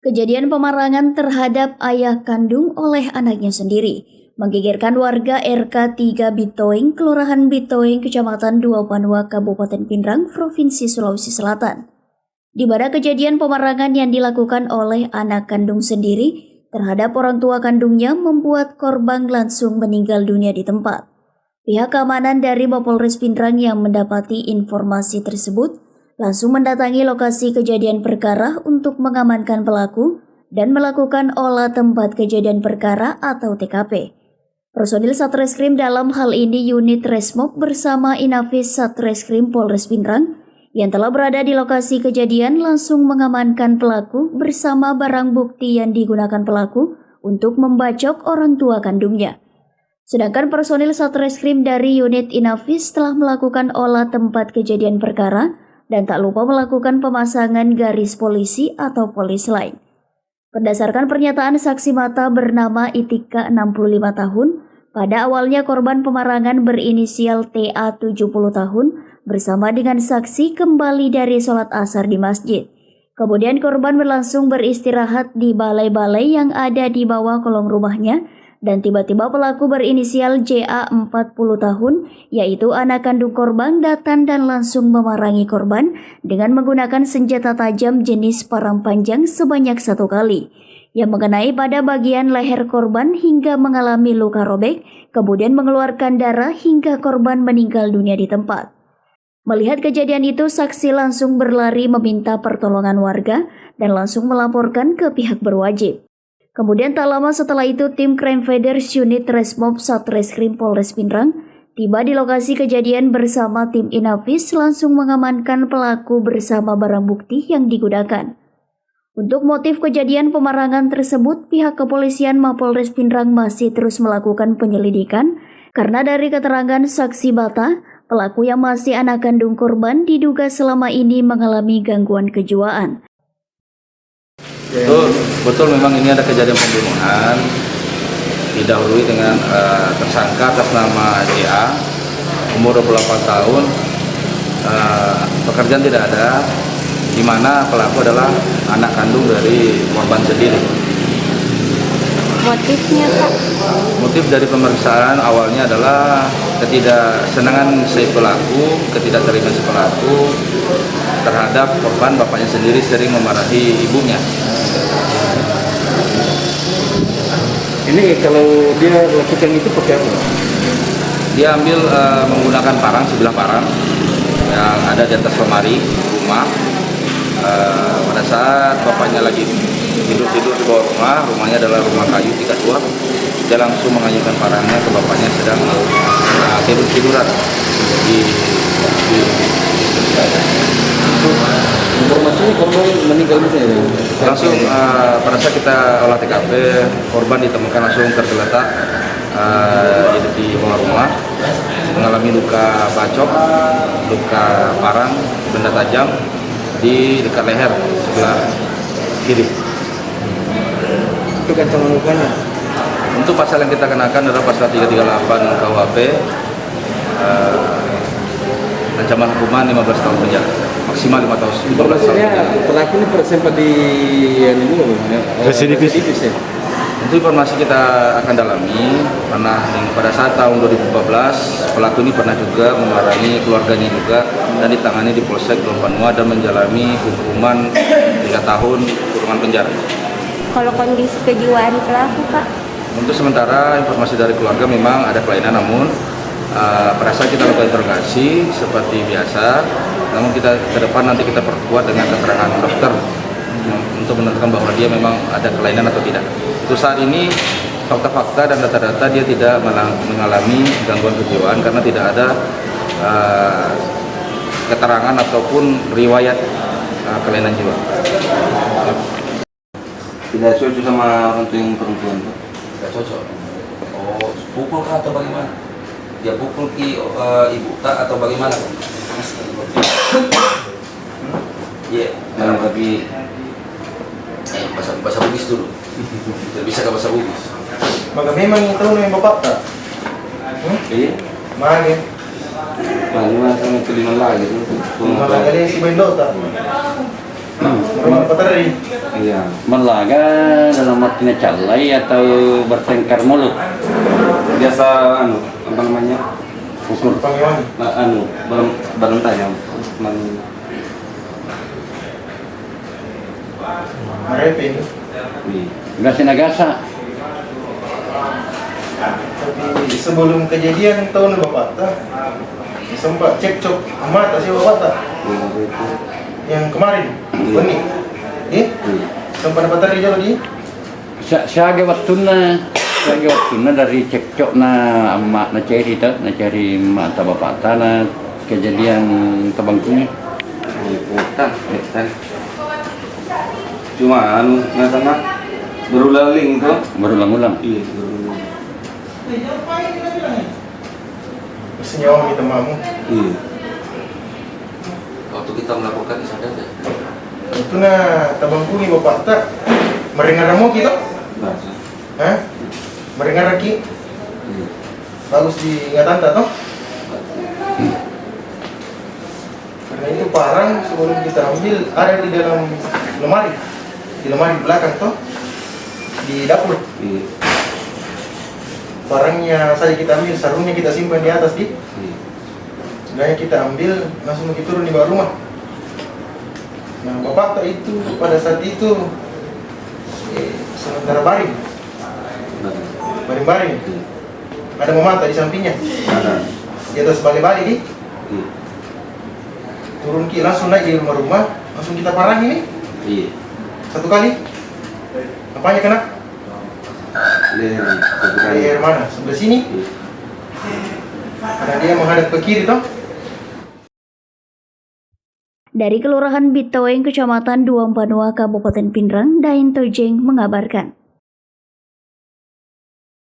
Kejadian pemarangan terhadap ayah kandung oleh anaknya sendiri menggegerkan warga RK 3 Bitoing, Kelurahan Bitoing, Kecamatan Dua Panua, Kabupaten Pinrang, Provinsi Sulawesi Selatan. Di mana kejadian pemarangan yang dilakukan oleh anak kandung sendiri terhadap orang tua kandungnya membuat korban langsung meninggal dunia di tempat. Pihak keamanan dari Mapolres Pinrang yang mendapati informasi tersebut langsung mendatangi lokasi kejadian perkara untuk mengamankan pelaku dan melakukan olah tempat kejadian perkara atau TKP. Personil Satreskrim dalam hal ini unit Resmob bersama Inafis Satreskrim Polres Pinrang yang telah berada di lokasi kejadian langsung mengamankan pelaku bersama barang bukti yang digunakan pelaku untuk membacok orang tua kandungnya. Sedangkan personil Satreskrim dari unit Inafis telah melakukan olah tempat kejadian perkara dan tak lupa melakukan pemasangan garis polisi atau polis lain. Berdasarkan pernyataan saksi mata bernama Itika 65 tahun, pada awalnya korban pemarangan berinisial TA 70 tahun bersama dengan saksi kembali dari sholat asar di masjid. Kemudian korban berlangsung beristirahat di balai-balai yang ada di bawah kolong rumahnya dan tiba-tiba pelaku berinisial JA 40 tahun, yaitu anak kandung korban, datang dan langsung memerangi korban dengan menggunakan senjata tajam jenis parang panjang sebanyak 1 kali, yang mengenai pada bagian leher korban hingga mengalami luka robek, kemudian mengeluarkan darah hingga korban meninggal dunia di tempat. Melihat kejadian itu, saksi langsung berlari meminta pertolongan warga dan langsung melaporkan ke pihak berwajib. Kemudian tak lama setelah itu, tim Crime Fighters unit Resmob Satreskrim Polres Pinrang tiba di lokasi kejadian bersama tim Inafis langsung mengamankan pelaku bersama barang bukti yang digunakan. Untuk motif kejadian pemarangan tersebut, pihak kepolisian Mapolres Pinrang masih terus melakukan penyelidikan karena dari keterangan saksi mata, pelaku yang masih anak kandung korban diduga selama ini mengalami gangguan kejiwaan. Betul memang ini ada kejadian pembunuhan didahului dengan tersangka atas nama JA umur 28 tahun, pekerjaan tidak ada, di mana pelaku adalah anak kandung dari korban sendiri. Motifnya Pak? Motif dari pemeriksaan awalnya adalah ketidaksenangan si pelaku, ketidakterimaan si pelaku terhadap korban. Bapaknya sendiri sering memarahi ibunya. Ini kalau dia lakukan itu pakai apa? Dia ambil menggunakan parang, sebilah parang yang ada di atas lemari rumah. Pada saat bapaknya lagi tidur-tidur di bawah rumahnya adalah rumah kayu tingkat 2, dia langsung mengajukan parangnya ke bapaknya sedang tidur-tiduran di Informasinya korban meninggal dunia. langsung pada saat kita olah TKP, korban ditemukan langsung tergeletak di bawah rumah, mengalami luka bacok, luka parang, benda tajam di dekat leher sebelah kiri. Itu ancaman lukanya. Untuk pasal yang kita kenakan adalah pasal 338 KUHP, ancaman hukuman 15 tahun penjara, maksimal 15 tahun penjara. Pelaku ini sempat di residivis ya? Untuk informasi kita akan dalami, karena pada saat tahun 2014 pelaku ini pernah juga memarahi keluarganya juga dan ditangani di Polsek Dua Panua dan menjalani hukuman 3 tahun kurungan penjara. Kalau kondisi kejiwaan pelaku Pak? Untuk sementara informasi dari keluarga memang ada kelainan, namun pada saat kita lakukan interogasi seperti biasa, namun kita ke depan nanti kita perkuat dengan keterangan dokter untuk menentukan bahwa dia memang ada kelainan atau tidak. Untuk saat ini fakta-fakta dan data-data dia tidak mengalami gangguan kejiwaan karena tidak ada keterangan ataupun riwayat kelainan jiwa. Tidak cocok sama orang tua yang perempuan? Tidak cocok. Oh, pukul kah atau bagaimana? Dia pukul ibu tak atau bagaimana? Iya. Tapi bahasa Bugis dulu. Bisa ke bahasa Bugis. Maka memang itu yang bapak tak? iya, Mana? mana sama kelima lagi tu. Malah kali si Windows tak? Rumah Patari. Iya. Melaga dalam artinya calai atau bertengkar mulut? Biasa apa namanya? Ukur Pangewan. Berontak ya. Marepe ini. Iya. gasa-nagasa. Tapi sebelum kejadian tahun bapak tak sempat cekcok mata si bapak tak yang kemarin benih. Sempat dapat terjadi di Siaga waktuna dari cekcok na emak na ceri emak ta bapak ta na kejadian tabangkunya. Cuma nggak sama berulang-ulang itu. Berulang-ulang. Iya, berulang-ulang. senyawa minta mamu. Iya. Waktu kita melakukan sadar ya. Itu na tabangku ni bapak tak merengar mo kita. Bahasa. Hah? Merengar lagi. Iya. Bagus diingatan tak toh? Karena itu parang sebelum kita ambil ada di dalam lemari. Di lemari belakang toh. Di dapur. Iya. Barangnya saja kita ambil, sarungnya kita simpan di atas di. Iya. Sebenarnya kita ambil langsung kita turun di bawah rumah. Nah bapak tak itu pada saat itu sementara baring, baring-baring. Iya. Ada memata di sampingnya, Ada. di atas balik-balik di. Iya. Turun ki langsung naik di rumah-rumah, langsung kita parang ini Iya. satu kali. Apanya kena? Leher. Satu kali. Leher mana? Sebelah sini. Iya. Karena dia menghadap ke kiri toh. Dari Kelurahan Bitoeng, Kecamatan Duampanua, Kabupaten Pindrang, Dain Tojeng mengabarkan.